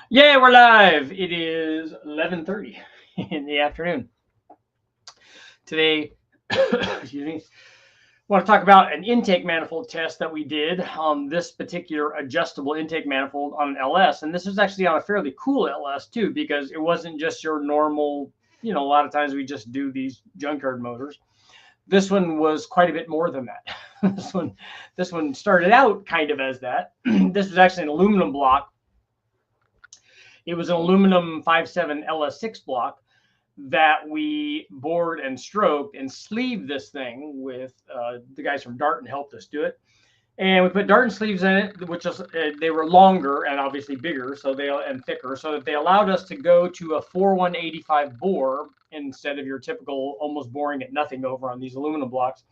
Yeah, we're live. It is 11:30 in the afternoon. Today, excuse me, I want to talk about an intake manifold test that we did on this particular adjustable intake manifold on an LS. And this was actually on a fairly cool LS too, because it wasn't just your normal, a lot of times we just do these junkyard motors. This one was quite a bit more than that. this one started out kind of as that. This was actually an aluminum block. It was an aluminum 5.7 LS6 block that we bored and stroked and sleeved this thing with the guys from Darton helped us do it. And we put Darton sleeves in it, which is they were longer and obviously bigger, and thicker, so that they allowed us to go to a 4185 bore instead of your typical almost boring at nothing over on these aluminum blocks.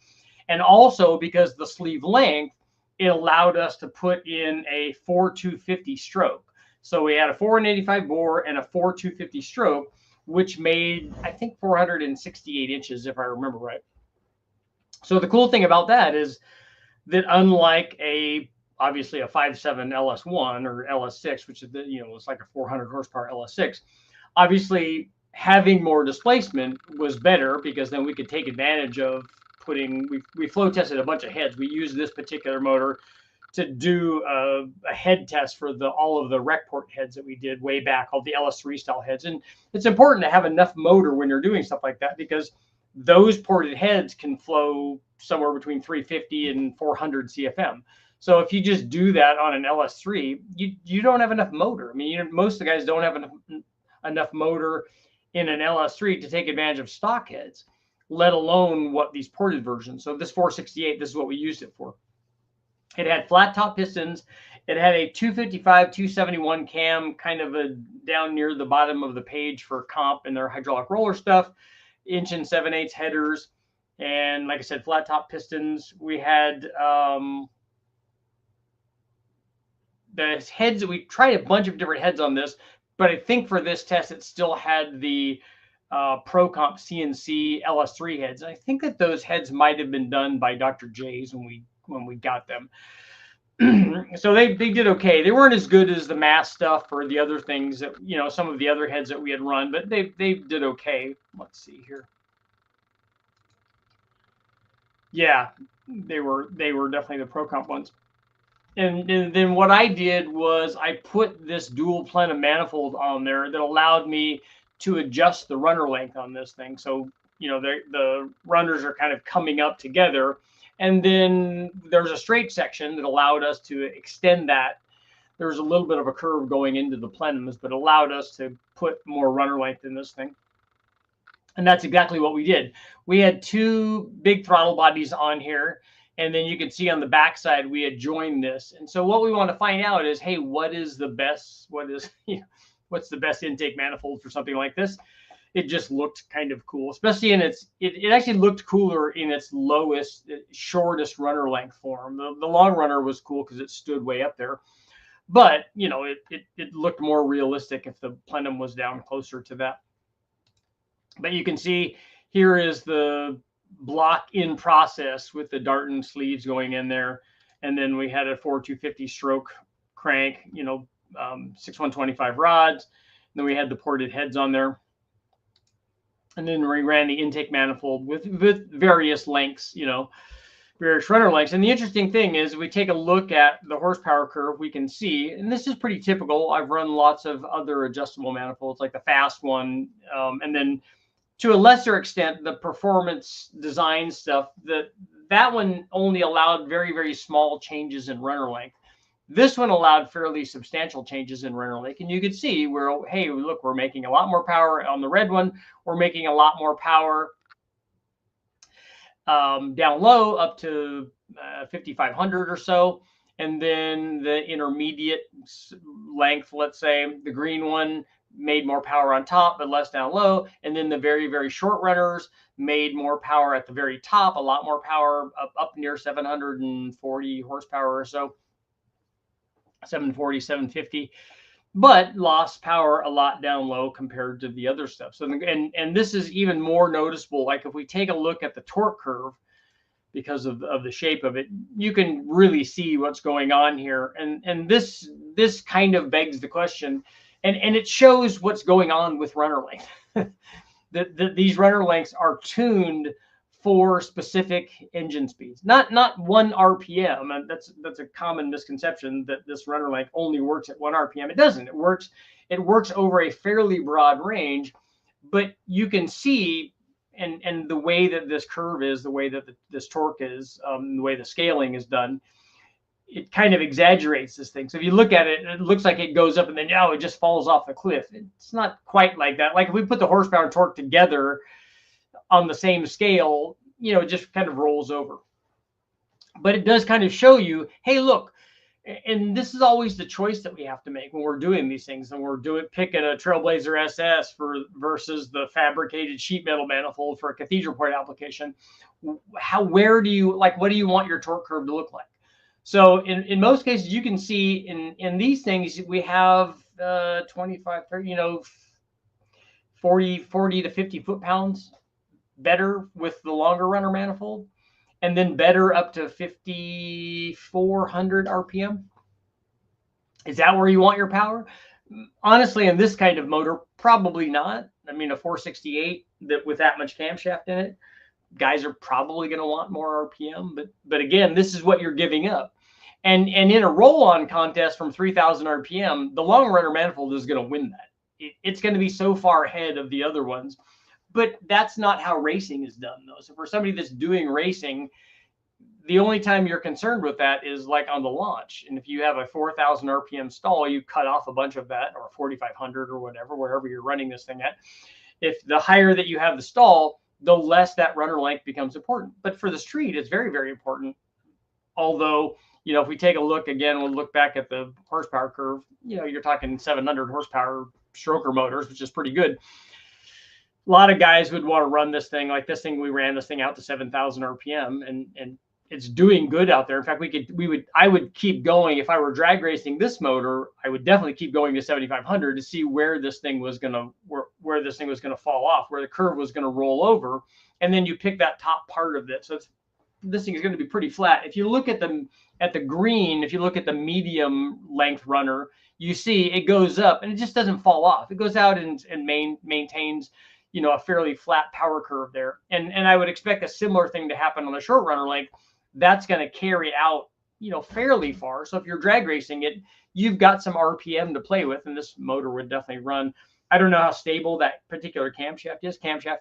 And also because the sleeve length, it allowed us to put in a 4250 stroke. So we had a 4185 bore and a 4250 stroke, which made, I think, 468 inches, if I remember right. So the cool thing about that is that unlike obviously a 5.7 LS1 or LS6, which is it's like a 400 horsepower LS6, obviously having more displacement was better because then we could take advantage of we flow tested a bunch of heads. We used this particular motor to do a head test for all of the rec port heads that we did way back, called the LS3 style heads. And it's important to have enough motor when you're doing stuff like that, because those ported heads can flow somewhere between 350 and 400 CFM. So if you just do that on an LS3, you don't have enough motor. I mean, most of the guys don't have enough motor in an LS3 to take advantage of stock heads, let alone what these ported versions. So this 468, this is what we used it for. It had flat top pistons. It had a 255, 271 cam, kind of down near the bottom of the page for comp and their hydraulic roller stuff, 1 7/8 headers, and like I said, flat top pistons. We had the heads that we tried a bunch of different heads on this, but I think for this test it still had the Pro Comp CNC LS3 heads. And I think that those heads might have been done by Dr. J's when we got them. So they did okay. They weren't as good as the mass stuff or the other things that, some of the other heads that we had run, but they did okay. Let's see here. Yeah, they were definitely the Pro Comp ones. And then what I did was I put this dual plenum manifold on there that allowed me to adjust the runner length on this thing. So, the runners are kind of coming up together. And then there's a straight section that allowed us to extend that. There's a little bit of a curve going into the plenums, but allowed us to put more runner length in this thing. And that's exactly what we did. We had two big throttle bodies on here. And then you can see on the backside, we had joined this. And so what we want to find out is, hey, what's the best intake manifold for something like this? It just looked kind of cool, especially in it actually looked cooler in its shortest runner length form. The long runner was cool because it stood way up there. But, it looked more realistic if the plenum was down closer to that. But you can see here is the block in process with the Darton sleeves going in there. And then we had a 4250 stroke crank, 6125 rods. And then we had the ported heads on there. And then we ran the intake manifold with various lengths, various runner lengths. And the interesting thing is, we take a look at the horsepower curve, we can see, and this is pretty typical. I've run lots of other adjustable manifolds, like the fast one, and then to a lesser extent, the performance design stuff, that one only allowed very, very small changes in runner length. This one allowed fairly substantial changes in runner length. And you could see where, hey, look, we're making a lot more power on the red one. We're making a lot more power down low up to 5,500 or so. And then the intermediate length, let's say, the green one, made more power on top, but less down low. And then the very, very short runners made more power at the very top, a lot more power up near 740 horsepower or so, 740, 750, but lost power a lot down low compared to the other stuff. So, and this is even more noticeable. Like if we take a look at the torque curve, because of the shape of it, you can really see what's going on here. And this kind of begs the question, and it shows what's going on with runner length. These runner lengths are tuned for specific engine speeds, not 1 RPM. And that's a common misconception that this runner length only works at 1 RPM. It doesn't. It works over a fairly broad range, but you can see, and the way that this curve is, the way that this torque is, the way the scaling is done, it kind of exaggerates this thing. So if you look at it, it looks like it goes up and then it just falls off the cliff. It's not quite like that. Like if we put the horsepower and torque together on the same scale, it just kind of rolls over. But it does kind of show you, hey, look, and this is always the choice that we have to make when we're doing these things, and we're picking a Trailblazer SS versus the fabricated sheet metal manifold for a cathedral point application. Where do you what do you want your torque curve to look like? So in most cases, you can see in these things, we have 25, 30, 40 to 50 foot-pounds better with the longer runner manifold, and then better up to 5,400 RPM. Is that where you want your power? Honestly, in this kind of motor, probably not. I mean, a 468 with that much camshaft in it, guys are probably going to want more RPM, but again, this is what you're giving up. And in a roll-on contest from 3,000 RPM, the long runner manifold is going to win that. It's going to be so far ahead of the other ones, but that's not how racing is done, though. So for somebody that's doing racing, the only time you're concerned with that is like on the launch. And if you have a 4,000 RPM stall, you cut off a bunch of that, or 4,500 or whatever, wherever you're running this thing at. If the higher that you have the stall, the less that runner length becomes important. But for the street, it's very, very important. Although, if we take a look again, we'll look back at the horsepower curve, you're talking 700 horsepower stroker motors, which is pretty good. A lot of guys would want to run this thing like this thing. We ran this thing out to 7,000 RPM, and it's doing good out there. In fact, I would keep going. If I were drag racing this motor, I would definitely keep going to 7,500 to see where this thing was going to fall off, where the curve was going to roll over, and then you pick that top part of it. So this thing is going to be pretty flat. If you look at the green, if you look at the medium length runner, you see it goes up and it just doesn't fall off. It goes out and maintains, a fairly flat power curve there. And I would expect a similar thing to happen on the short runner length. That's going to carry out, fairly far. So if you're drag racing it, you've got some RPM to play with, and this motor would definitely run. I don't know how stable that particular camshaft is. The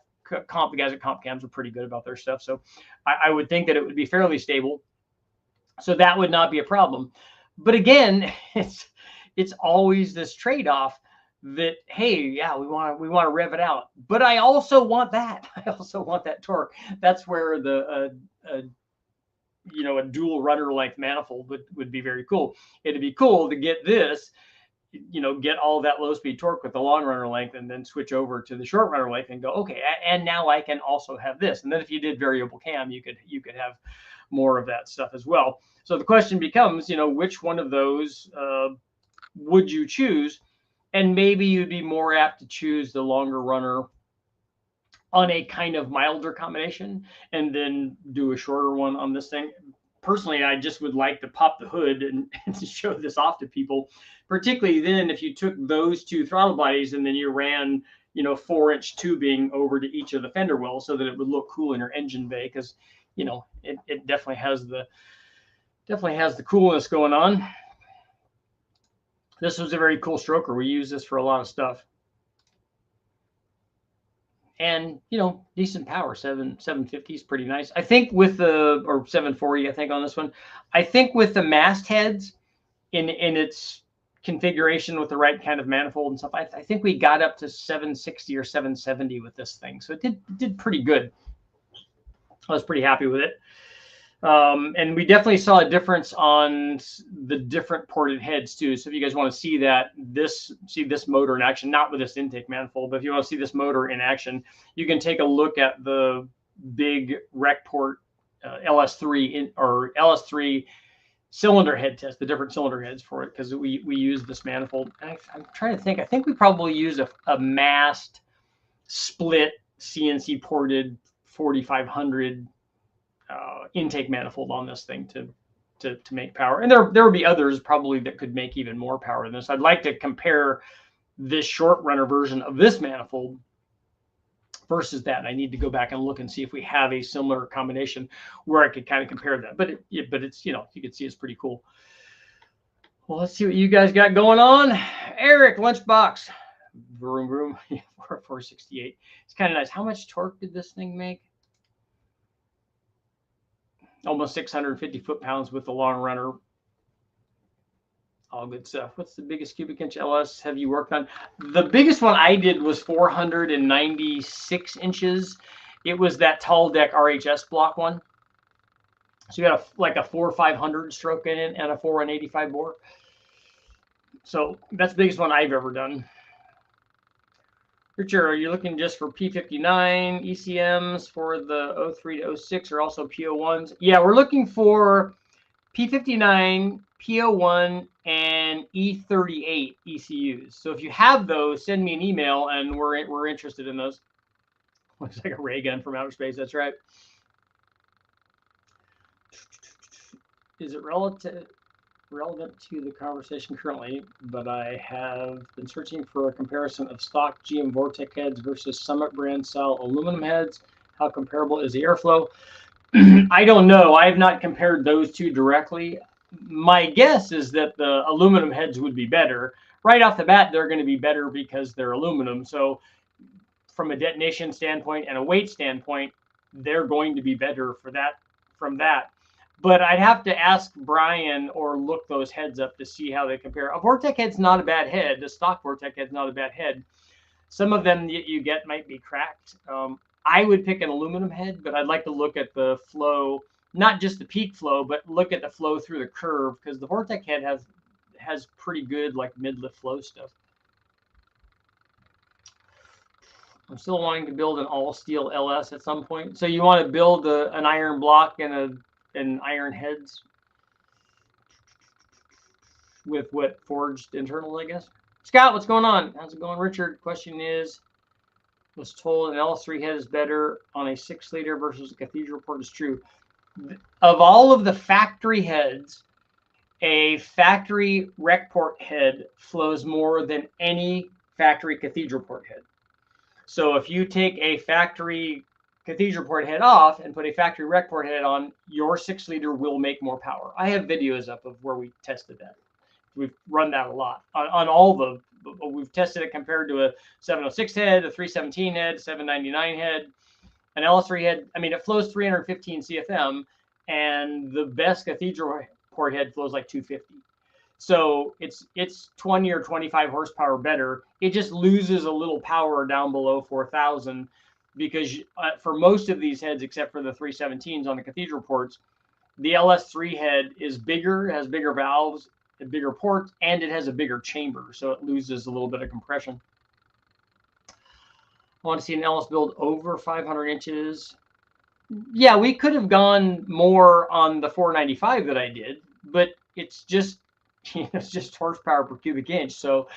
guys at Comp Cams are pretty good about their stuff. So I would think that it would be fairly stable. So that would not be a problem. But again, it's always this trade-off that, hey, yeah, we want to rev it out, but I also want that. I also want that torque. That's where a dual runner length manifold would be very cool. It'd be cool to get this, get all that low speed torque with the long runner length, and then switch over to the short runner length and go, okay, and now I can also have this. And then if you did variable cam, you could have more of that stuff as well. So the question becomes, which one of those would you choose? And maybe you'd be more apt to choose the longer runner on a kind of milder combination and then do a shorter one on this thing. Personally, I just would like to pop the hood and show this off to people, particularly then if you took those two throttle bodies and then you ran, 4-inch tubing over to each of the fender wells so that it would look cool in your engine bay, because, it definitely has the coolness going on. This was a very cool stroker. We use this for a lot of stuff. And, decent power, 750 is pretty nice. I think with or 740, I think on this one, I think with the mastheads in its configuration with the right kind of manifold and stuff, I think we got up to 760 or 770 with this thing. So it did pretty good. I was pretty happy with it. And we definitely saw a difference on the different ported heads too. So if you guys want to see this motor in action, not with this intake manifold, but if you want to see this motor in action, you can take a look at the big rec port LS3 or LS3 cylinder head test, the different cylinder heads for it, because we use this manifold. I'm trying to think. I think we probably use a massed split CNC ported 4500 intake manifold on this thing to make power. And there would be others probably that could make even more power than this. I'd like to compare this short runner version of this manifold versus that. I need to go back and look and see if we have a similar combination where I could kind of compare that. But it's, you know, you can see it's pretty cool. Well, let's see what you guys got going on. Eric, Lunchbox. Vroom, vroom. 468. It's kind of nice. How much torque did this thing make? Almost 650 foot-pounds with the long runner. All good stuff. What's the biggest cubic inch LS have you worked on? The biggest one I did was 496 inches. It was that tall deck RHS block one. So you got like a 4/500 stroke in it and a 4/185 bore. So that's the biggest one I've ever done. Richard, are you looking just for P59 ECMs for the 03 to 06 or also P01s? Yeah, we're looking for P59, P01, and E38 ECUs. So if you have those, send me an email, and we're interested in those. Looks like a ray gun from outer space. That's right. Is it relevant to the conversation currently? But I have been searching for a comparison of stock GM Vortec heads versus Summit brand style aluminum heads. How comparable is the airflow? I don't know. I have not compared those two directly. My guess is that the aluminum heads would be better. Right off the bat, they're going to be better because they're aluminum. So from a detonation standpoint and a weight standpoint, they're going to be better for that from that. But I'd have to ask Brian or look those heads up to see how they compare. A Vortec head's not a bad head. The stock Vortec head's not a bad head. Some of them that you get might be cracked. I would pick an aluminum head, but I'd like to look at the flow, not just the peak flow, but look at the flow through the curve, because the Vortec head has pretty good like mid-lift flow stuff. I'm still wanting to build an all-steel LS at some point. So you want to build an iron block and iron heads with what forged internals, I guess. Scott, what's going on? How's it going? Richard, question is, was told an LS3 head is better on a 6-liter versus a cathedral port is true. Of all of the factory heads, a factory rec port head flows more than any factory cathedral port head. So if you take a factory cathedral port head off and put a factory rec port head on, your 6-liter will make more power. I have videos up of where we tested that. We've run that a lot on all the. We've tested it compared to a 706 head, a 317 head, 799 head, an LS3 head. I mean, it flows 315 CFM, and the best cathedral port head flows like 250. So it's 20 or 25 horsepower better. It just loses a little power down below 4,000 because for most of these heads, except for the 317s on the cathedral ports, the LS3 head is bigger, has bigger valves, a bigger port, and it has a bigger chamber, so it loses a little bit of compression. I want to see an LS build over 500 inches. Yeah, we could have gone more on the 495 that I did, but it's just, it's just horsepower per cubic inch. So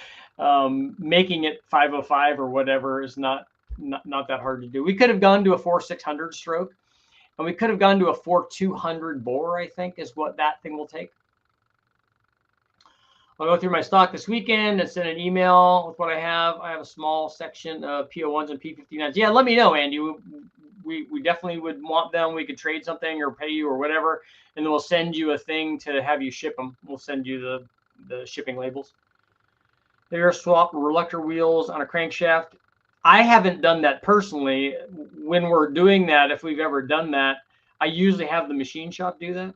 making it 505 or whatever is not that hard to do. We could have gone to a 4600 stroke, and we could have gone to a 4200 bore, I think, is what that thing will take. I'll go through my stock this weekend and send an email with what I have. I have a small section of P01s and P59s. Yeah, let me know, Andy. We definitely would want them. We could trade something or pay you or whatever, and then we'll send you a thing to have you ship them. We'll send you the shipping labels. Air swap reluctor wheels on a crankshaft. I haven't done that personally. When we're doing that, if we've ever done that, I usually have the machine shop do that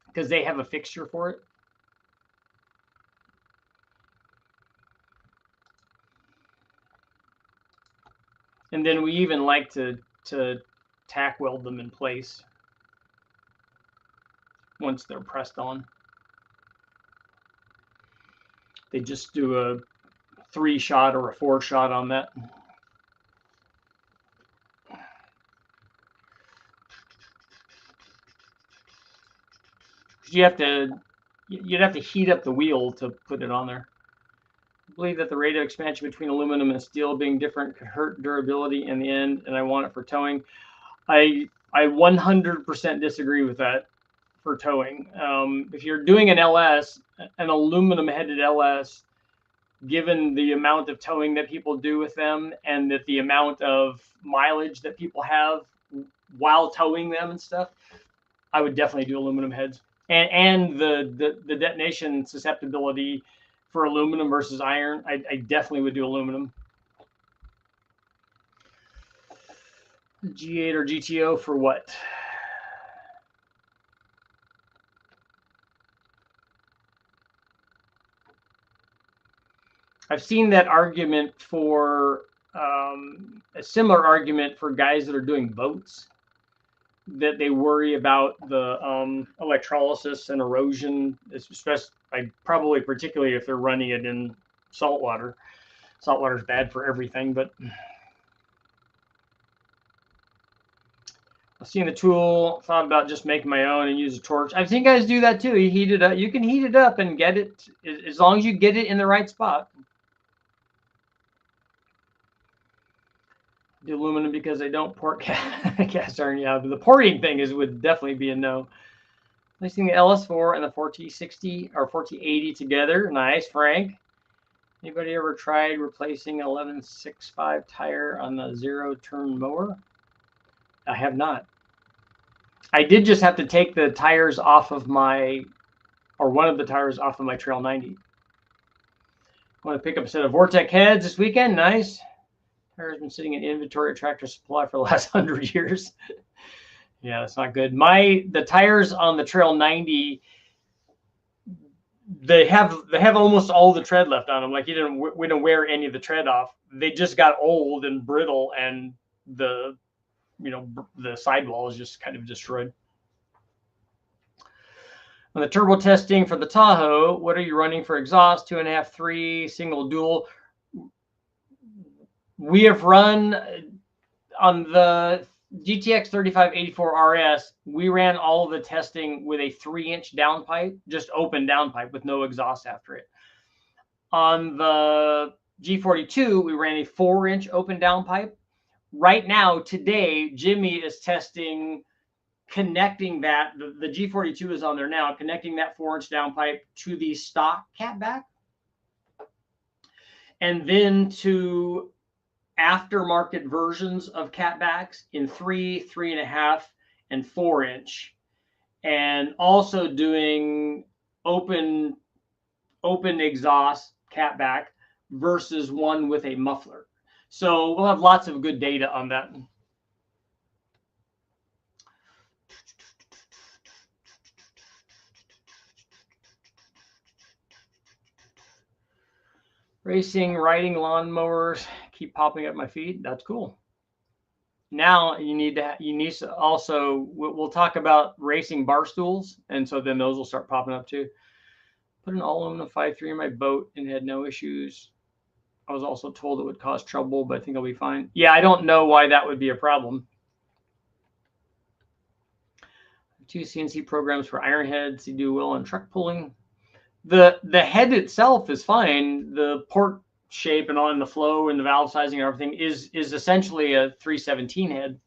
because they have a fixture for it. And then we even like to tack weld them in place once they're pressed on. They just do a 3-shot or a 4-shot on that. You'd have to heat up the wheel to put it on there. I believe that the rate of expansion between aluminum and steel being different could hurt durability in the end, and I want it for towing. I 100% disagree with that for towing. If you're doing an LS, an aluminum-headed LS, given the amount of towing that people do with them, and that the amount of mileage that people have while towing them and stuff, I would definitely do aluminum heads. And the detonation susceptibility for aluminum versus iron, I definitely would do aluminum. G8 or GTO for what? I've seen that argument for a similar argument for guys that are doing boats, that they worry about the electrolysis and erosion, especially probably particularly if they're running it in salt water. Salt water is bad for everything, but I've seen the tool, thought about just making my own and use a torch. I've seen guys do that too. You heat it up. You can heat it up and get it, as long as you get it in the right spot. The aluminum because I don't port cast iron. Yeah, but the porting thing would definitely be a no. Placing the LS4 and the 4T60 or 4T80 together. Nice, Frank. Anybody ever tried replacing 11.65 tire on the zero-turn mower? I have not. I did just have to take the tires off of one of the tires off of my Trail 90. I want to pick up a set of Vortec heads this weekend. Nice. Tire has been sitting in inventory at Tractor Supply for the last 100 years. Yeah, that's not good. The tires on the Trail 90, they have almost all the tread left on them. Like we didn't wear any of the tread off. They just got old and brittle, and the sidewall is just kind of destroyed. On the turbo testing for the Tahoe, what are you running for exhaust? 2.5, 3, single, dual. We have run on the GTX 3584 RS. We ran all of the testing with a 3-inch downpipe, just open downpipe with no exhaust after it. On the G42, we ran a 4-inch open downpipe. Right now, today, Jimmy is testing connecting that. The G42 is on there now, connecting that 4-inch downpipe to the stock catback, and then to aftermarket versions of catbacks in 3, 3.5, and 4-inch, and also doing open exhaust catback versus one with a muffler. So we'll have lots of good data on that. Racing, riding lawnmowers keep popping up my feed. That's cool. Now you need to also, we'll talk about racing bar stools, and so then those will start popping up too. Put an all aluminum 5.3 in my boat and had no issues. I was also told it would cause trouble, but I think I'll be fine. Yeah, I don't know why that would be a problem. 2 CNC programs for iron heads. You do well on truck pulling. The head itself is fine. The port shape and on the flow and the valve sizing and everything is essentially a 317 head.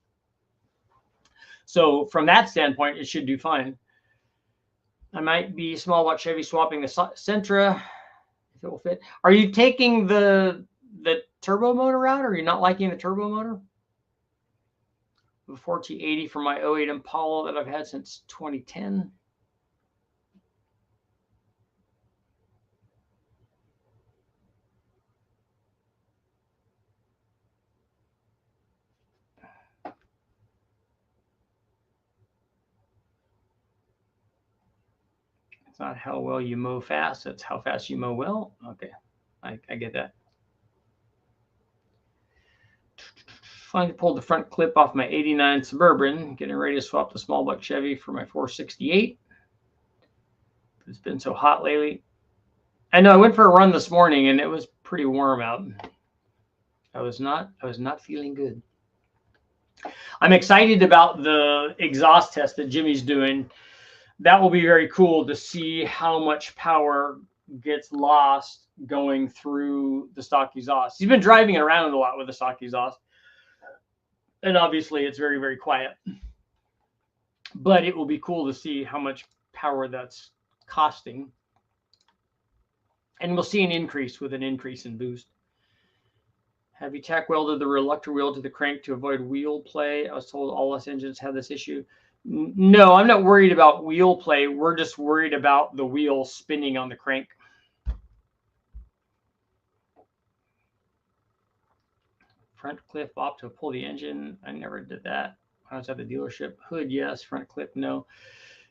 So from that standpoint, it should do fine. I might be small block Chevy swapping the Sentra if it will fit. Are you taking the turbo motor out, or are you not liking the turbo motor? The 4T80 for my 08 Impala that I've had since 2010. It's not how well you mow fast, it's how fast you mow well. Okay, I get that. Finally pulled the front clip off my 89 Suburban, getting ready to swap the small block Chevy for my 468. It's been so hot lately. I know I went for a run this morning and it was pretty warm out. I was not feeling good. I'm excited about the exhaust test that Jimmy's doing. That will be very cool to see how much power gets lost going through the stock exhaust. He's been driving around a lot with the stock exhaust, and obviously it's very, very quiet. But it will be cool to see how much power that's costing. And we'll see an increase with an increase in boost. Have you tack welded the reluctor wheel to the crank to avoid wheel play? I was told all us engines have this issue. No, I'm not worried about wheel play. We're just worried about the wheel spinning on the crank. Front clip op to pull the engine. I never did that. I was at the dealership. Hood, yes. Front clip, no.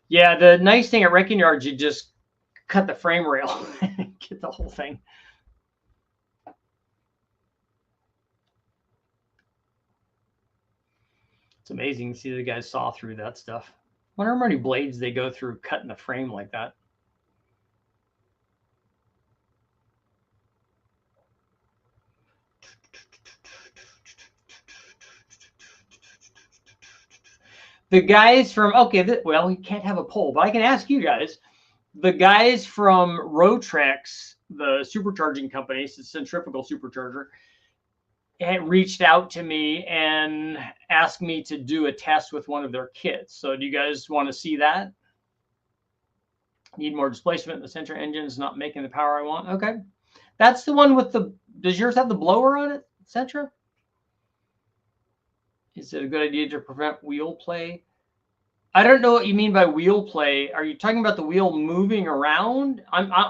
Yeah, the nice thing at wrecking yards, you just cut the frame rail and get the whole thing. It's amazing to see the guys saw through that stuff. I wonder how many blades they go through cutting the frame like that. The guys from, okay, well, we can't have a poll, but I can ask you guys. The guys from Rotrex, the supercharging company, it's a centrifugal supercharger, had reached out to me and asked me to do a test with one of their kits. So do you guys want to see that? Need more displacement. The center engine is not making the power I want. Okay. That's the one with the, does yours have the blower on it, Centra? Is it a good idea to prevent wheel play? I don't know what you mean by wheel play. Are you talking about the wheel moving around?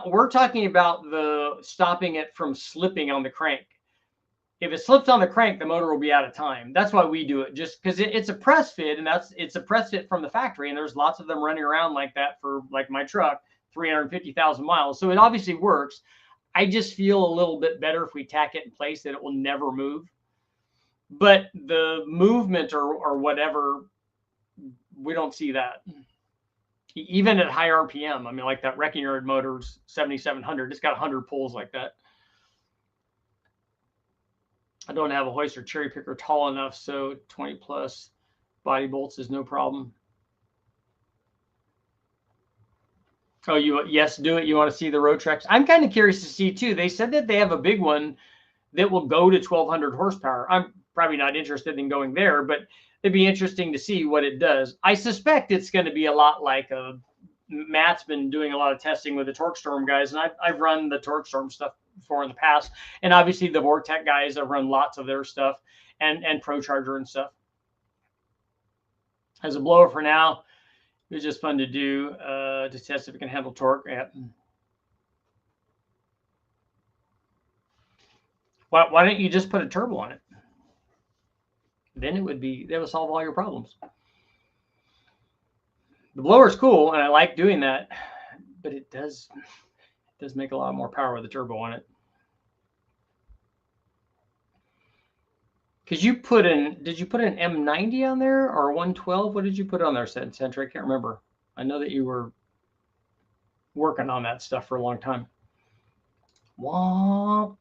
We're talking about the stopping it from slipping on the crank. If it slips on the crank, the motor will be out of time. That's why we do it, just because it's a press fit, and it's a press fit from the factory, and there's lots of them running around like that for, like my truck, 350,000 miles. So it obviously works. I just feel a little bit better if we tack it in place that it will never move. But the movement or whatever, we don't see that. Even at high RPM, I mean, like that wrecking yard motor's 7,700. It's got 100 pulls like that. I don't have a hoist or cherry picker tall enough, so 20 plus body bolts is no problem. Oh, yes, do it. You want to see the Rotrex? I'm kind of curious to see too. They said that they have a big one that will go to 1,200 horsepower. I'm probably not interested in going there, but it'd be interesting to see what it does. I suspect it's going to be a lot like Matt's been doing a lot of testing with the TorqueStorm guys, and I've run the TorqueStorm stuff before in the past, and obviously the Vortec guys have run lots of their stuff, and ProCharger and stuff. As a blower for now, it was just fun to do to test if it can handle torque. Yeah. Why don't you just put a turbo on it? Then it would solve all your problems. The blower's cool, and I like doing that, but it does make a lot more power with a turbo on it. Because did you put an M90 on there or 112? What did you put on there, Centra? I can't remember. I know that you were working on that stuff for a long time. Womp.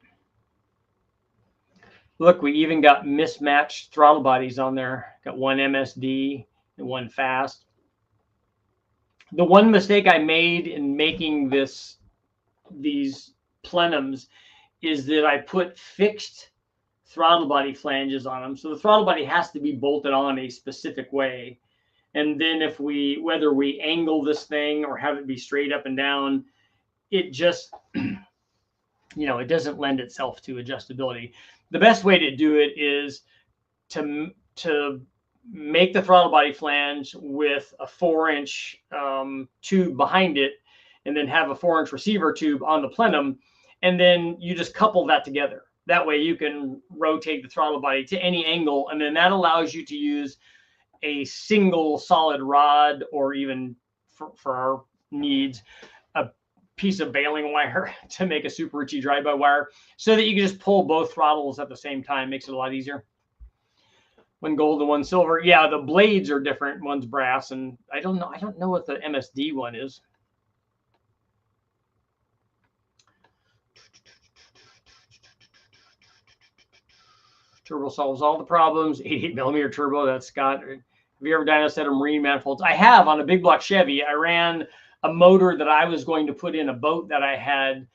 Look, we even got mismatched throttle bodies on there. Got one MSD and one fast. The one mistake I made in making these plenums is that I put fixed throttle body flanges on them. So the throttle body has to be bolted on a specific way. And then whether we angle this thing or have it be straight up and down, it just, it doesn't lend itself to adjustability. The best way to do it is to make the throttle body flange with a 4-inch tube behind it, and then have a 4-inch receiver tube on the plenum, and then you just couple that together. That way you can rotate the throttle body to any angle, and then that allows you to use a single solid rod, or even for our needs, a piece of baling wire to make a Super Ritchie drive-by wire, so that you can just pull both throttles at the same time. Makes it a lot easier. One gold and one silver. Yeah, the blades are different. One's brass, and I don't know what the MSD one is. Turbo solves all the problems. 88mm turbo. That's Scott. Have you ever dyno set a marine manifolds? I have on a big block Chevy. I ran a motor that I was going to put in a boat that I had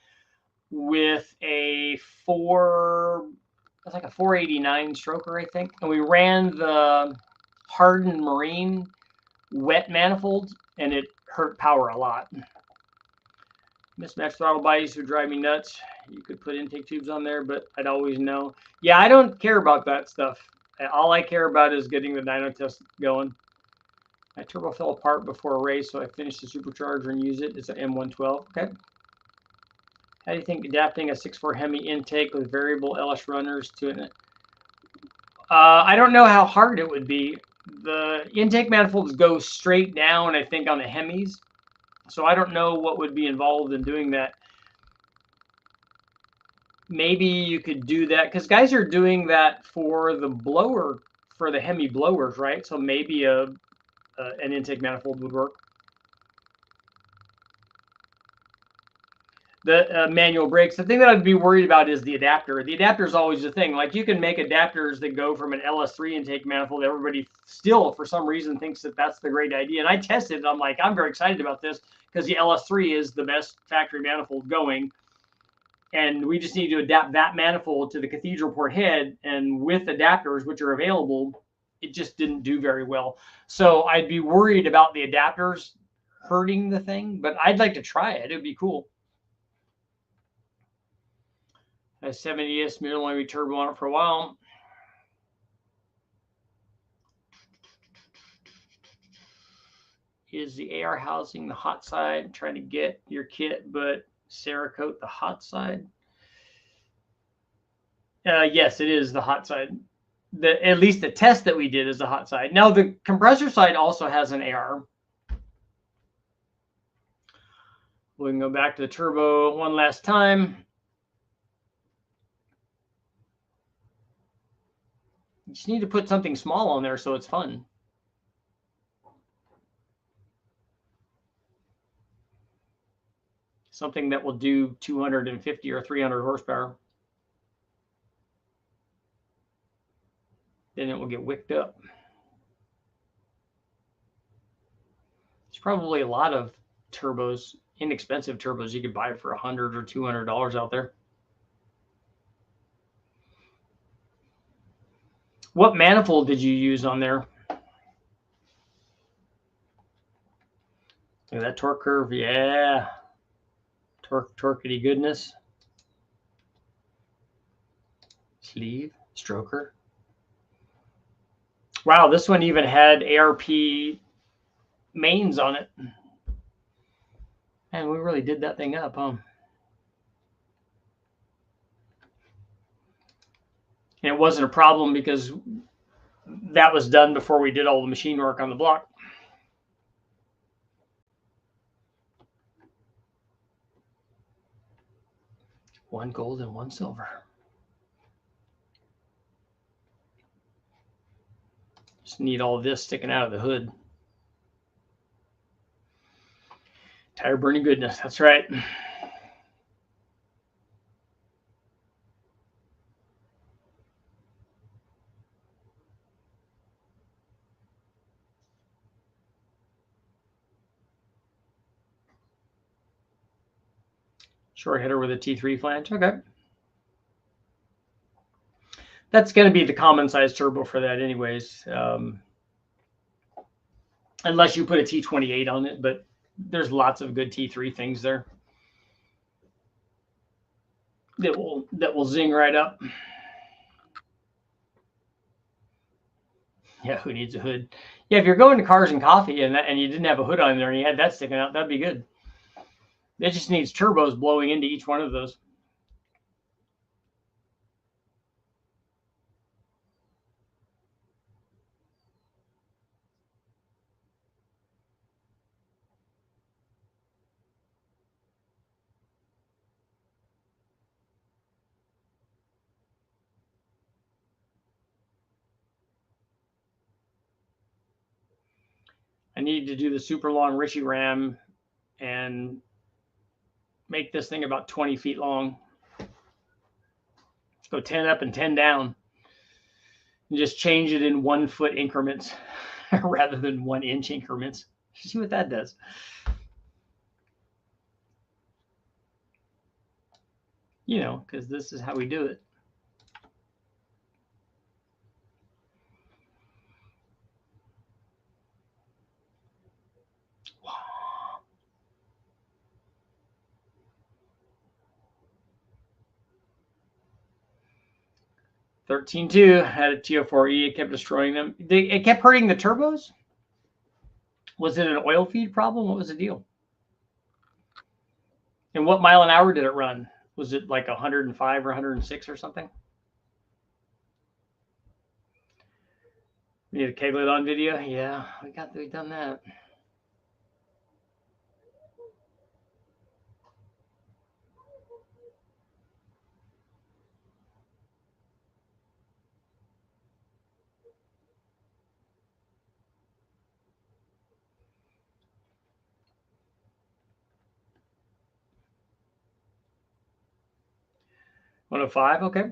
with a 489 stroker, I think. And we ran the hardened marine wet manifold, and it hurt power a lot. Mismatched throttle bodies would drive me nuts. You could put intake tubes on there, but I'd always know. Yeah, I don't care about that stuff. All I care about is getting the dyno test going. My turbo fell apart before a race, so I finished the supercharger and use it. It's an M112. Okay. How do you think adapting a 6.4 Hemi intake with variable LS runners to it? I don't know how hard it would be. The intake manifolds go straight down, I think, on the Hemis. So I don't know what would be involved in doing that. Maybe you could do that because guys are doing that for the blower, for the Hemi blowers, right? So maybe an intake manifold would work. The manual brakes. The thing that I'd be worried about is the adapter. The adapter is always the thing. Like you can make adapters that go from an LS3 intake manifold. Everybody still, for some reason, thinks that that's the great idea. And I tested it. I'm like, I'm very excited about this because the LS3 is the best factory manifold going. And we just need to adapt that manifold to the cathedral port head. And with adapters, which are available, it just didn't do very well. So I'd be worried about the adapters hurting the thing, but I'd like to try it. It would be cool. A 70S mirror-only turbo on it for a while. Is the AR housing the hot side? Trying to get your kit, but Cerakote the hot side? Yes, it is the hot side. At least the test that we did is the hot side. Now the compressor side also has an AR. We can go back to the turbo one last time. You just need to put something small on there so it's fun. Something that will do 250 or 300 horsepower. Then it will get wicked up. There's probably a lot of turbos, inexpensive turbos you could buy for $100 or $200 out there. What manifold did you use on there? Look at that torque curve. Yeah. Torquety goodness. Sleeve, stroker. Wow, this one even had ARP mains on it. And we really did that thing up, huh? And it wasn't a problem because that was done before we did all the machine work on the block. One gold and one silver. Just need all this sticking out of the hood. Tire burning goodness, that's right. Short header with a T3 flange, okay. That's going to be the common size turbo for that anyways. Unless you put a T28 on it, but there's lots of good T3 things there that will zing right up. Yeah, who needs a hood? Yeah, if you're going to Cars and Coffee and you didn't have a hood on there and you had that sticking out, that'd be good. It just needs turbos blowing into each one of those. I need to do the super long Ritchie ram and make this thing about 20 feet long. Go 10 up and 10 down. And just change it in 1 foot increments rather than 1 inch increments. See what that does. You know, because this is how we do it. 13.2 had a TO4E. It kept destroying them. It kept hurting the turbos. Was it an oil feed problem? What was the deal? And what mile an hour did it run? Was it like 105 or 106 or something? We need a keg lid on video. Yeah, we've done that. $105, okay.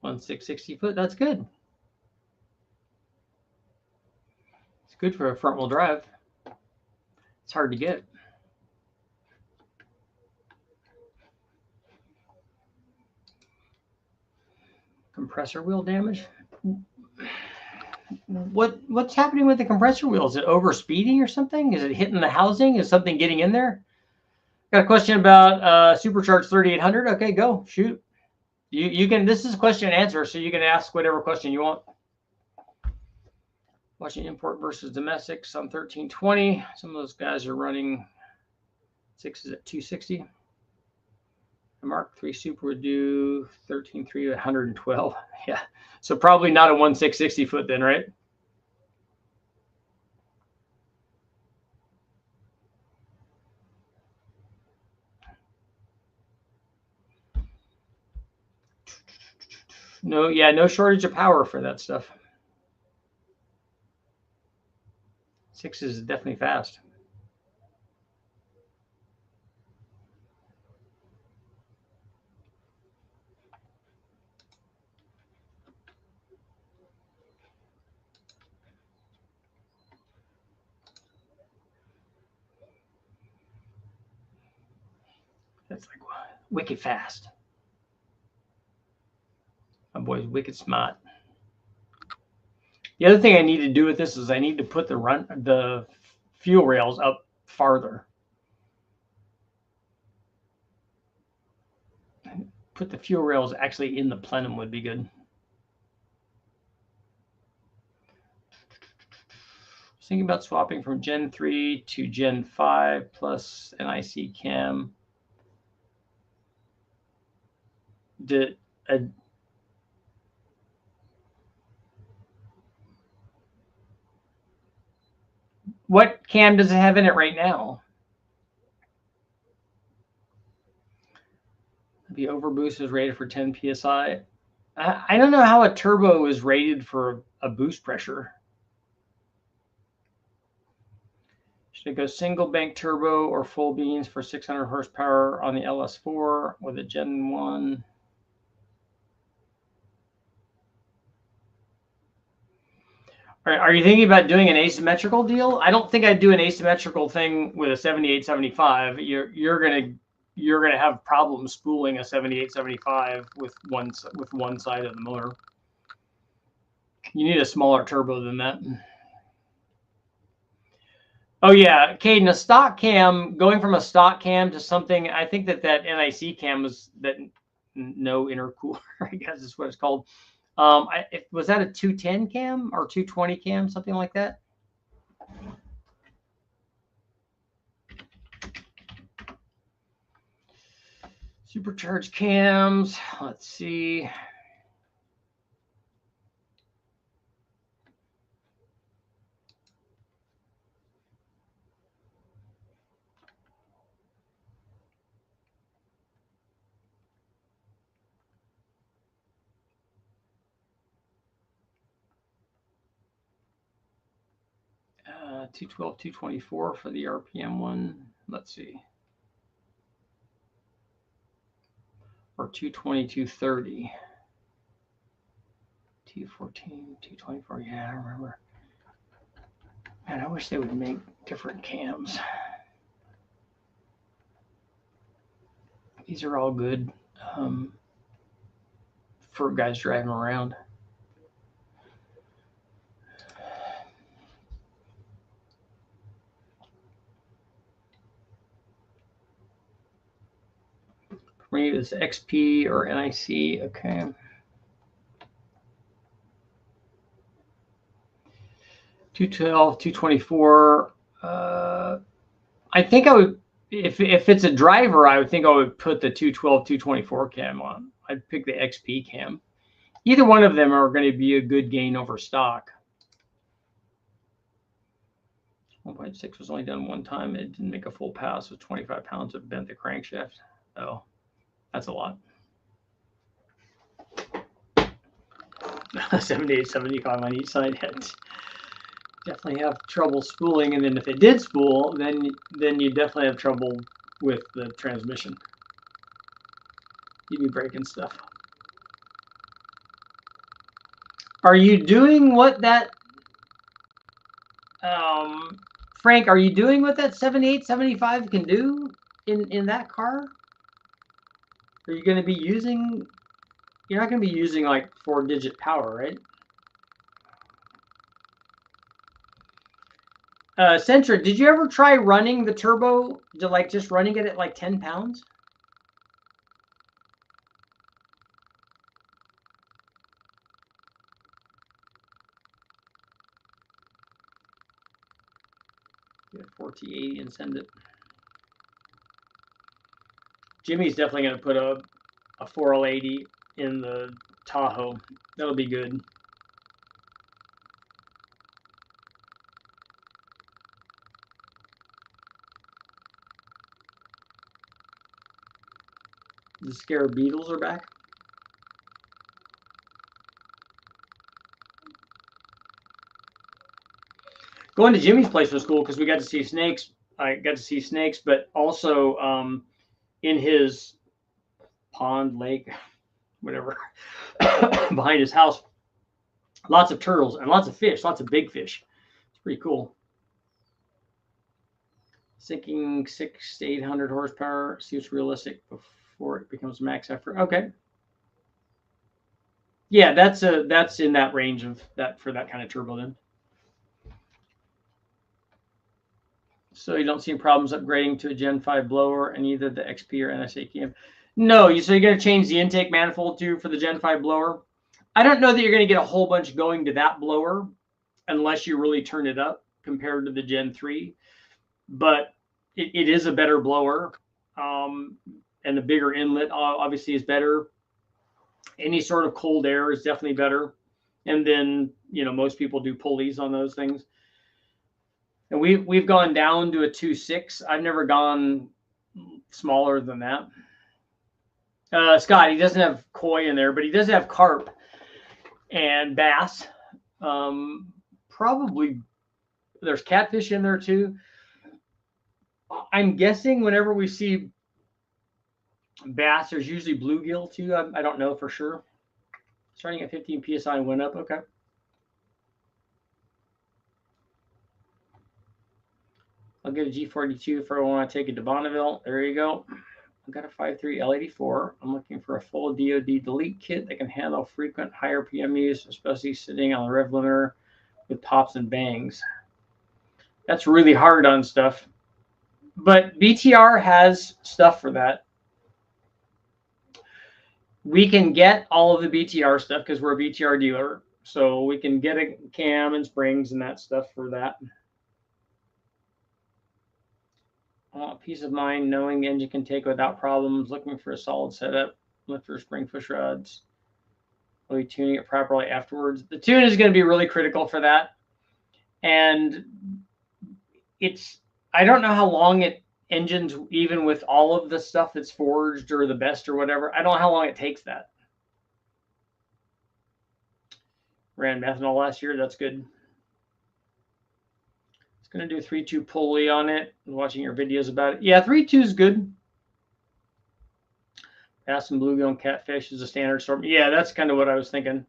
On 660 foot, that's good. It's good for a front wheel drive. It's hard to get. Compressor wheel damage. What's happening with the compressor wheel? Is it overspeeding or something? Is it hitting the housing? Is something getting in there? Got a question about supercharged 3800. Okay, go shoot. You can. This is question and answer, so you can ask whatever question you want. Watching import versus domestics on 1320. Some of those guys are running 6s at 260. The Mark III Super would do 13.3 at 112. Yeah, so probably not a 1660 foot then, right? No, yeah, no shortage of power for that stuff. 6 is definitely fast. That's like wicked fast. My boy's wicked smart. The other thing I need to do with this is I need to put the fuel rails up farther. Put the fuel rails actually in the plenum would be good. Thinking about swapping from Gen 3 to Gen 5 plus NIC cam. What cam does it have in it right now? The overboost is rated for 10 psi. I don't know how a turbo is rated for a boost pressure. Should it go single bank turbo or full beans for 600 horsepower on the LS4 with a Gen 1? Are you thinking about doing an asymmetrical deal? I don't think I'd do an asymmetrical thing with a 7875. You're gonna have problems spooling a 7875 with one side of the motor. You need a smaller turbo than that. Oh yeah, Caden, a stock cam, going from a stock cam to something, I think that NIC cam was that no intercooler, I guess is what it's called. Was that a 210 cam or 220 cam, something like that? Supercharged cams, let's see. Uh, 212, 224 for the RPM one. Let's see. Or 220, 230. 214, 224. Yeah, I remember. Man, I wish they would make different cams. These are all good for guys driving around. Maybe it's XP or NIC. Okay. $212, $224. I think I would, if it's a driver, I would think I would put the $212, $224 cam on. I'd pick the XP cam. Either one of them are going to be a good gain over stock. 1.6 was only done one time. It didn't make a full pass with 25 pounds of bent the crankshaft. Oh, that's a lot. 78, 75 on each side. Definitely have trouble spooling, and then if it did spool, then you definitely have trouble with the transmission. You'd be breaking stuff. Are you doing what that Frank, are you doing what that 78, 75 can do in that car? Are you going to be using, you're not going to be using like 4-digit power, right? Centra, did you ever try running the turbo, like just running it at like 10 pounds? Get a 4080 and send it. Jimmy's definitely going to put a 4L80 in the Tahoe. That'll be good. The Scare Beetles are back. Going to Jimmy's place was cool because we got to see snakes. I got to see snakes, but also in his pond, lake, whatever, behind his house, lots of turtles and lots of fish, lots of big fish. It's pretty cool. Sinking 600 to 800 horsepower. See what's realistic before it becomes max effort. Okay. Yeah, that's in that range of that for that kind of turbo then. So you don't see problems upgrading to a Gen 5 blower and either the XP or NSA cam. No, so you're going to change the intake manifold too for the Gen 5 blower. I don't know that you're going to get a whole bunch going to that blower unless you really turn it up compared to the Gen 3. But it is a better blower, and the bigger inlet obviously is better. Any sort of cold air is definitely better. And then, you know, most people do pulleys on those things. And we've gone down to a 2.6. I've never gone smaller than that. Scott, he doesn't have koi in there, but he does have carp and bass. Probably there's catfish in there too. I'm guessing whenever we see bass, there's usually bluegill too. I don't know for sure. Starting at 15 PSI and went up. Okay. I'll get a G42 if I want to take it to Bonneville. There you go. I've got a 5.3 L84. I'm looking for a full DoD delete kit that can handle frequent higher PMUs, especially sitting on the rev limiter with pops and bangs. That's really hard on stuff. But BTR has stuff for that. We can get all of the BTR stuff because we're a BTR dealer. So we can get a cam and springs and that stuff for that. Peace of mind knowing the engine can take without problems. Looking for a solid setup. Look for spring push rods. Will be tuning it properly afterwards. The tune is going to be really critical for that. And it's, I don't know how long engines, even with all of the stuff that's forged or the best or whatever, I don't know how long it takes that. Ran methanol last year. That's good. Going to do 3.2 pulley on it. I'm watching your videos about it. Yeah, 3.2 is good. Bass and bluegill and catfish is a standard storm. Yeah, that's kind of what I was thinking.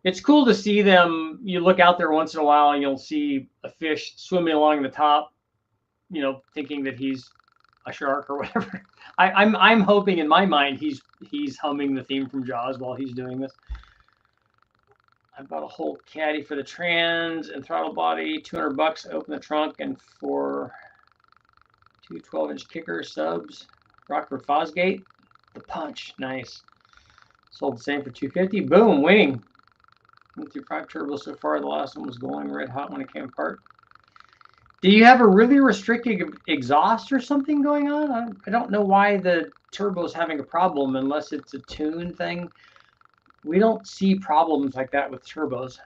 It's cool to see them. You look out there once in a while and you'll see a fish swimming along the top, you know, thinking that he's a shark or whatever. I'm hoping in my mind he's humming the theme from Jaws while he's doing this. I bought a whole caddy for the trans and throttle body, $200. Open the trunk and for 2 12-inch kicker subs, Rockford Fosgate. The punch, nice. Sold the same for 250. Boom, winning. Went through 5 turbos so far. The last one was going red hot when it came apart. Do you have a really restricted exhaust or something going on? I don't know why the turbo is having a problem unless it's a tune thing. We don't see problems like that with turbos.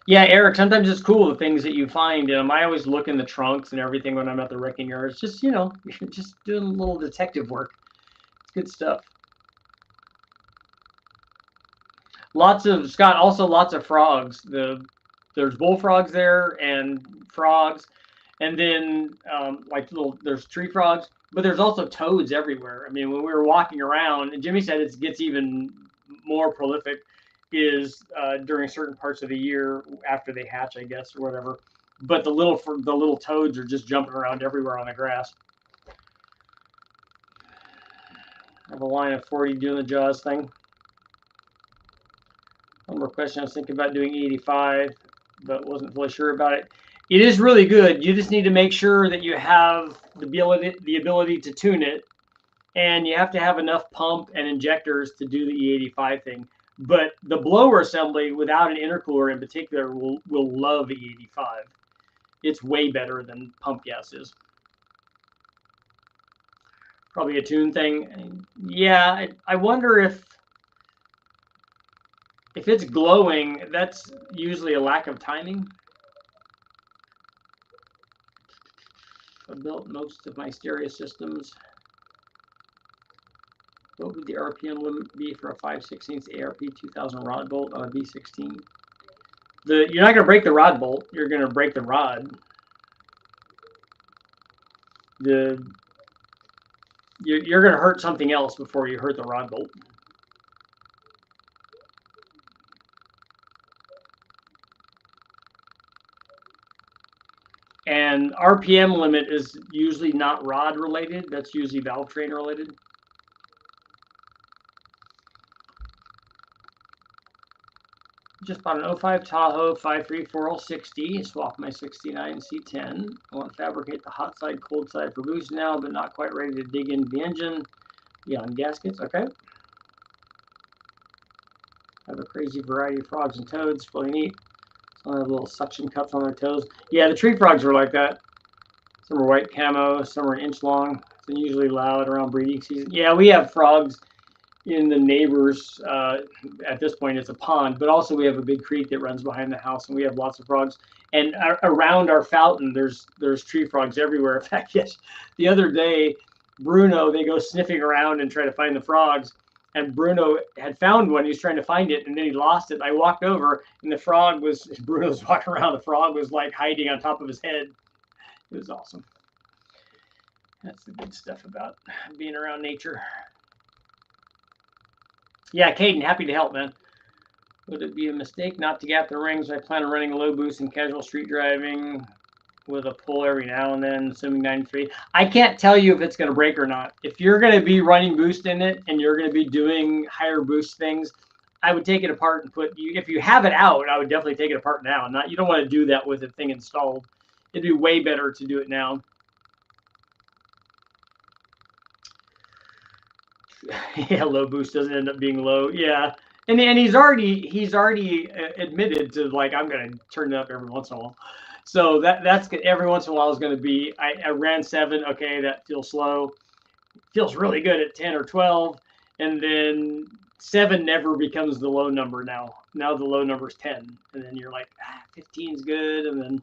Yeah, Eric, sometimes it's cool the things that you find. I always look in the trunks and everything when I'm at the wrecking yard. It's just, just doing a little detective work. It's good stuff. Lots of, Scott, also lots of frogs. There's bullfrogs there and frogs. And then there's tree frogs, but there's also toads everywhere. I mean, when we were walking around, and Jimmy said it gets even more prolific is during certain parts of the year after they hatch, I guess, or whatever. But the little toads are just jumping around everywhere on the grass. I have a line of 40 doing the jaws thing. One more question. I was thinking about doing 85, but wasn't fully sure about it. It is really good. You just need to make sure that you have the ability to tune it, and you have to have enough pump and injectors to do the E85 thing. But the blower assembly without an intercooler in particular will love E85. It's way better than pump gas is. Probably a tune thing. Yeah, I wonder if it's glowing, that's usually a lack of timing. I built most of my stereo systems. What would the RPM limit be for a 5/16 ARP 2000 rod bolt on a B16? You're not going to break the rod bolt. You're going to break the rod. You're going to hurt something else before you hurt the rod bolt. And RPM limit is usually not rod related. That's usually valve train related. Just bought an 05 Tahoe 534L60. Swap my 69 C10. I want to fabricate the hot side, cold side for boost now, but not quite ready to dig into the engine. Beyond gaskets, okay. Have a crazy variety of frogs and toads. Really neat. Some have little suction cups on their toes. Yeah, the tree frogs are like that. Some are white camo, some are an inch long. It's unusually loud around breeding season. Yeah, we have frogs in the neighbors. At this point, it's a pond, but also we have a big creek that runs behind the house, and we have lots of frogs. And around our fountain, there's tree frogs everywhere. In fact, yes, the other day, Bruno, they go sniffing around and try to find the frogs. And Bruno had found one. He was trying to find it, and then he lost it. I walked over, and Bruno's walking around. The frog was like hiding on top of his head. It was awesome. That's the good stuff about being around nature. Yeah, Caden, happy to help, man. Would it be a mistake not to gap the rings? I plan on running a low boost in casual street driving with a pull every now and then, assuming 93. I can't tell you if it's going to break or not. If you're going to be running boost in it and you're going to be doing higher boost things, I would take it apart and if you have it out, I would definitely take it apart now. You don't want to do that with the thing installed. It'd be way better to do it now. Yeah, low boost doesn't end up being low. Yeah. And he's already admitted to, like, I'm going to turn it up every once in a while. So that's good. Every once in a while is going to be, I ran 7. Okay, that feels slow. Feels really good at 10 or 12. And then 7 never becomes the low number now. Now the low number is 10. And then you're like, 15 is good. And then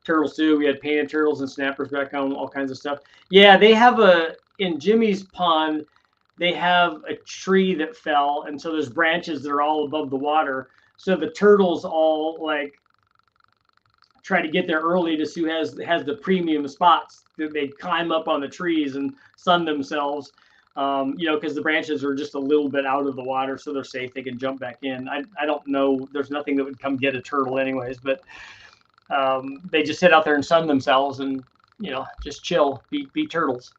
turtles too. We had painted turtles and snappers back home, all kinds of stuff. Yeah, they have in Jimmy's pond, they have a tree that fell. And so there's branches that are all above the water. So the turtles all like try to get there early to see who has the premium spots. They climb up on the trees and sun themselves, because the branches are just a little bit out of the water, so they're safe. They can jump back in. I don't know. There's nothing that would come get a turtle anyways, but they just sit out there and sun themselves and, just chill, be turtles.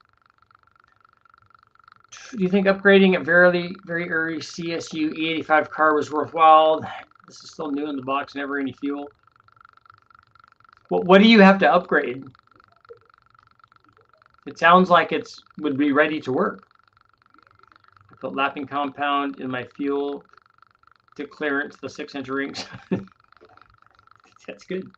Do you think upgrading a very, very early CSU E85 car was worthwhile? This is still new in the box, never any fuel. What do you have to upgrade? It sounds like it would be ready to work. I put lapping compound in my fuel to clearance the 6-inch rings. That's good.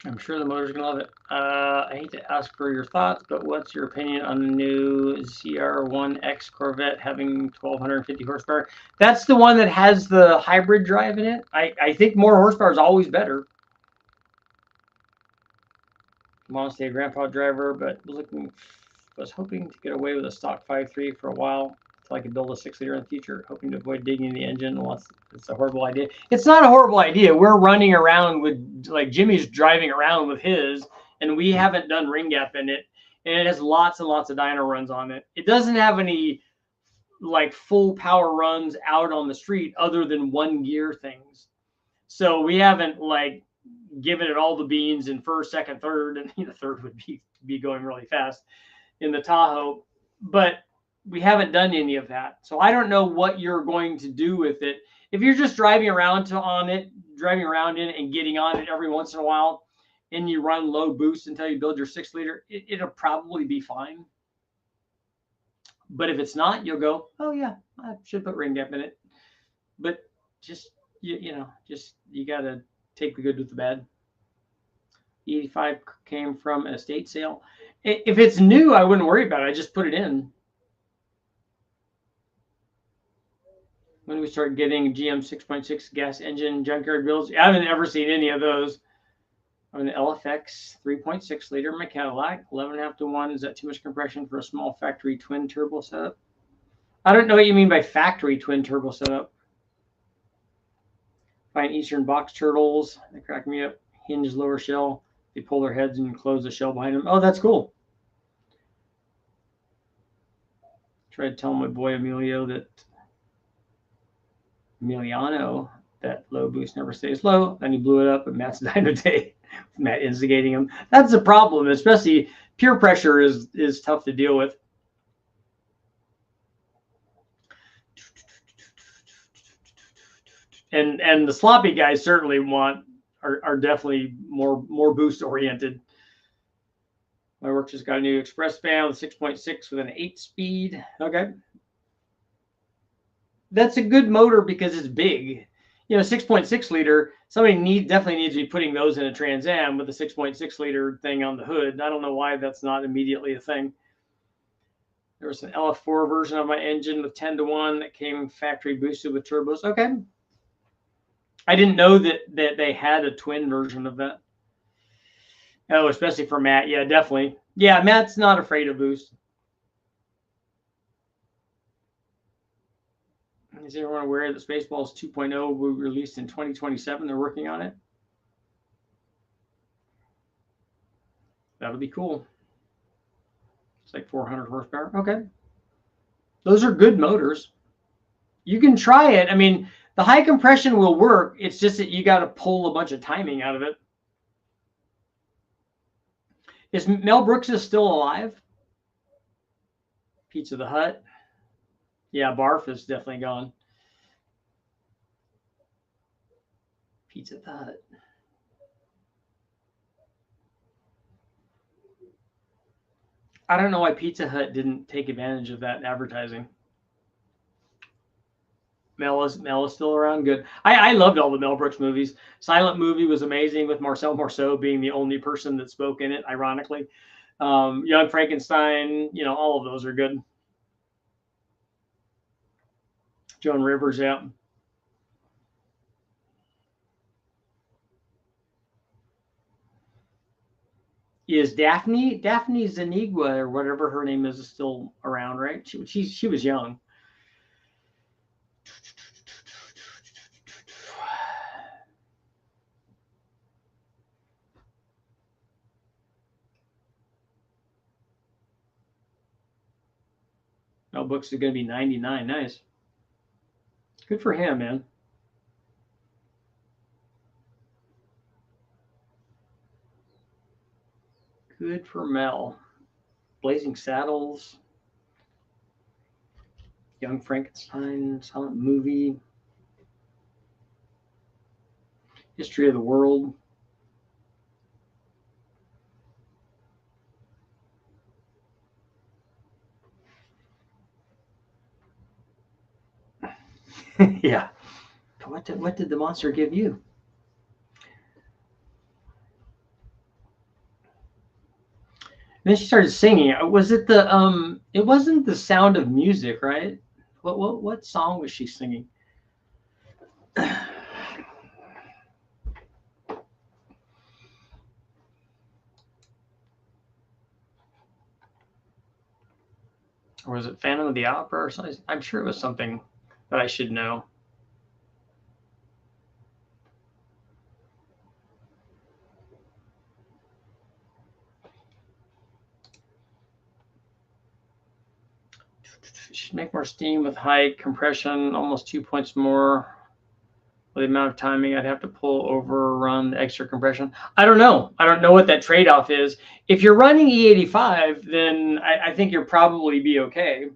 I'm sure the motor's gonna love it. I hate to ask for your thoughts, but what's your opinion on the new ZR1X Corvette having 1,250 horsepower? That's the one that has the hybrid drive in it. I think more horsepower is always better. I'm honestly a grandpa driver, but was hoping to get away with a stock 5.3 for a while until I could build a 6-liter in the future, hoping to avoid digging the engine unless it's a horrible idea. It's not a horrible idea. We're running around with, like, Jimmy's driving around with his, and we haven't done ring gap in it, and it has lots and lots of dyno runs on it. It doesn't have any like full power runs out on the street other than 1 gear things. So we haven't like given it all the beans in first, second, third, and the third would be going really fast in the Tahoe, but we haven't done any of that. So I don't know what you're going to do with it. If you're just driving around in it and getting on it every once in a while, and you run low boost until you build your 6-liter, it'll probably be fine. But if it's not, you'll go, oh yeah, I should put ring gap in it. But just you got to take the good with the bad. 85 came from an estate sale. If it's new, I wouldn't worry about it. I just put it in. When we start getting GM 6.6 gas engine junkyard builds, I haven't ever seen any of those. On the LFX 3.6-liter my Cadillac, 11.5 to 1. Is that too much compression for a small factory twin turbo setup? I don't know what you mean by factory twin turbo setup. Find Eastern box turtles. They crack me up. Hinge lower shell. They pull their heads and close the shell behind them. Oh, that's cool. Tried to tell my boy Emiliano that low boost never stays low. Then he blew it up at Matt's dyno day. Matt instigating him. That's a problem, especially peer pressure is tough to deal with. And the sloppy guys certainly are definitely more boost oriented. My work just got a new express fan with 6.6 with an 8-speed. Okay. That's a good motor because it's big. 6.6-liter, somebody definitely needs to be putting those in a Trans Am with a 6.6-liter thing on the hood. I don't know why that's not immediately a thing. There was an LF4 version of my engine with 10 to 1 that came factory boosted with turbos. Okay. I didn't know that they had a twin version of that. Oh, especially for Matt. Yeah, definitely. Yeah, Matt's not afraid of boost. Is everyone aware that Spaceballs 2.0 will be released in 2027? They're working on it. That'll be cool. It's like 400 horsepower. Okay. Those are good motors. You can try it. I mean, the high compression will work. It's just that you got to pull a bunch of timing out of it. Is Mel Brooks still alive? Pizza the Hut. Yeah, Barf is definitely gone. Pizza the Hut. I don't know why Pizza Hut didn't take advantage of that advertising. Mel is still around. Good. I loved all the Mel Brooks movies. Silent Movie was amazing with Marcel Marceau being the only person that spoke in it, ironically. Young Frankenstein, all of those are good. Joan Rivers, yeah. Is Daphne Zanigua or whatever her name is still around, right? She was young. Mel Brooks is going to be 99. Nice. Good for him, man. Good for Mel. Blazing Saddles. Young Frankenstein. Silent Movie. History of the World. Yeah. What did the monster give you? Then she started singing. Was it the it wasn't The Sound of Music, right? What song was she singing? Or was it Phantom of the Opera or something? I'm sure it was something that I should know. Should make more steam with high compression, almost 2 points more. With the amount of timing I'd have to pull over, run the extra compression. I don't know. I don't know what that trade-off is. If you're running E85, then I think you'll probably be okay.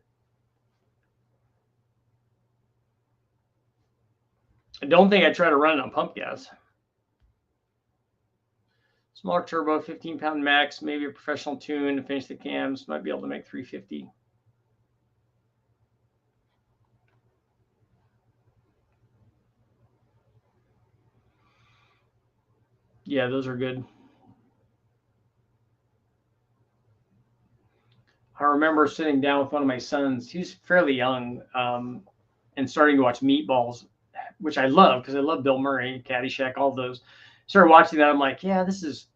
I don't think I'd try to run it on pump gas. Smaller turbo, 15-pound max, maybe a professional tune to finish the cams. Might be able to make 350. Yeah, those are good. I remember sitting down with one of my sons. He was fairly young, and starting to watch Meatballs, which I love because I love Bill Murray, Caddyshack, all those. Started watching that. I'm like, yeah, this is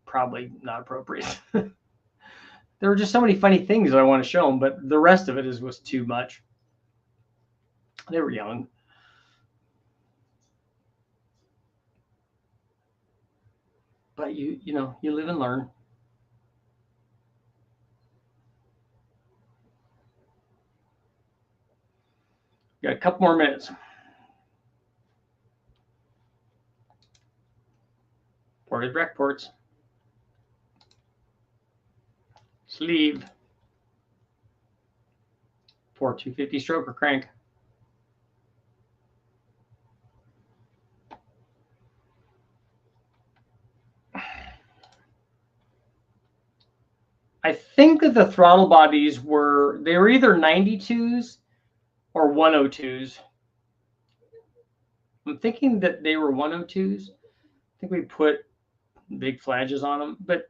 probably not appropriate. There were just so many funny things I want to show them, but the rest of it was too much. They were young. But you know, you live and learn. Got a couple more minutes. Ported rec ports. Sleeve. 4-250 stroker crank. I think that the throttle bodies were either 92s or 102s. I'm thinking that they were 102s. I think we put big flanges on them, but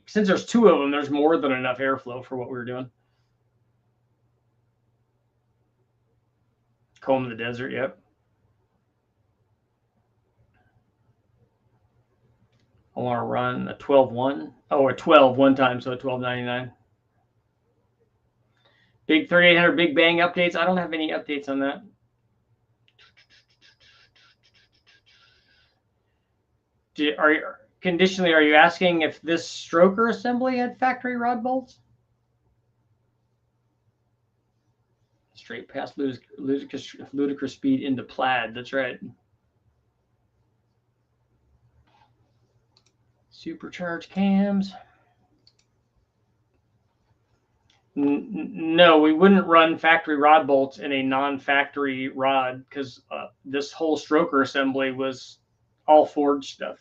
since there's two of them, there's more than enough airflow for what we were doing. Comb the desert, yep. I want to run a 12-1. Oh, a 12 one time, so a 1299. Big 3800 Big Bang updates. I don't have any updates on that. Conditionally, are you asking if this stroker assembly had factory rod bolts? Straight past ludicrous speed into plaid. That's right. Supercharged cams. No, we wouldn't run factory rod bolts in a non-factory rod because this whole stroker assembly was all forged stuff.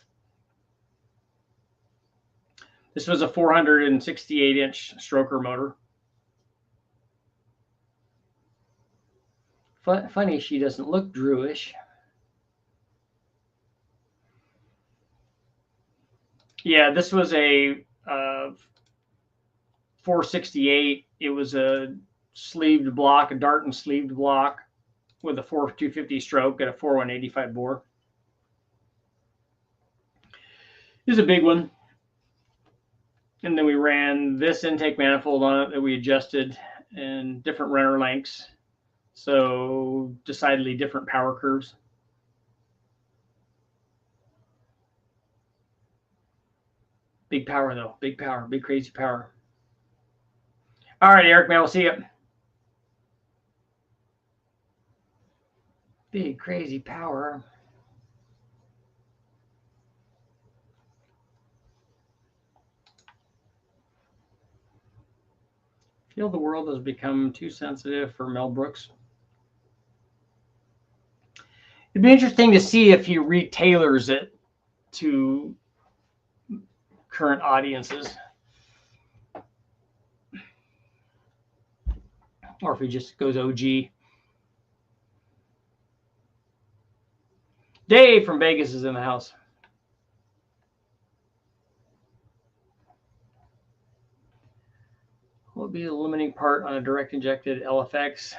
This was a 468-inch stroker motor. Funny, she doesn't look Drewish. Yeah, this was a 468. It was a sleeved block, a Darton sleeved block with a 4-250 stroke at a 4-185 bore. This is a big one. And then we ran this intake manifold on it that we adjusted in different runner lengths. So decidedly different power curves. Big power though, big power, big crazy power. All right, Eric, man, we'll see you. Big crazy power. Feel the world has become too sensitive for Mel Brooks. It'd be interesting to see if he retailors it to current audiences, or if he just goes OG. Dave from Vegas is in the house. What would be the limiting part on a direct injected LFX?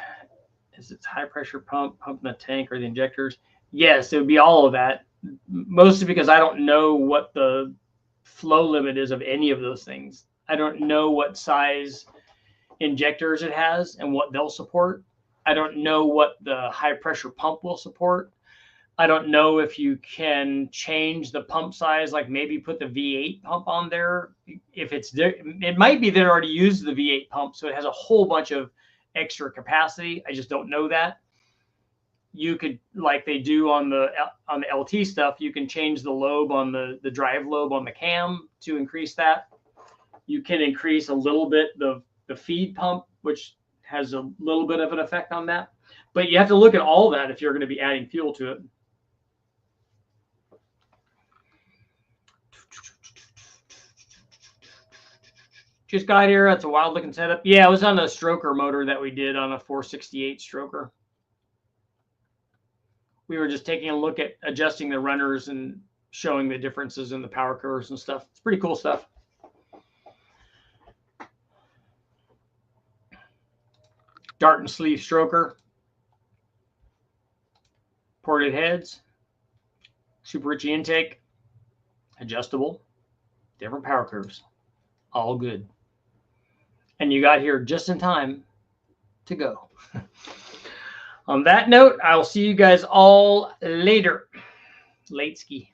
Is it high pressure pump, pumping the tank, or the injectors? Yes, it would be all of that. Mostly because I don't know what the flow limit is of any of those things. I don't know what size injectors it has and what they'll support. I don't know what the high pressure pump will support. I don't know if you can change the pump size, like maybe put the V8 pump on there. If it's there, it might be they already used the V8 pump, so it has a whole bunch of extra capacity. I just don't know that. You could, like they do on the LT stuff, you can change the lobe on the drive lobe on the cam to increase that. You can increase a little bit the feed pump, which has a little bit of an effect on that. But you have to look at all that if you're going to be adding fuel to it. Just got here. That's a wild looking setup. Yeah, it was on a stroker motor that we did on a 468 stroker. We were just taking a look at adjusting the runners and showing the differences in the power curves and stuff. It's pretty cool stuff. Dart and sleeve stroker. Ported heads. Super Richie intake. Adjustable. Different power curves. All good. And you got here just in time to go. On that note, I'll see you guys all later. Late ski.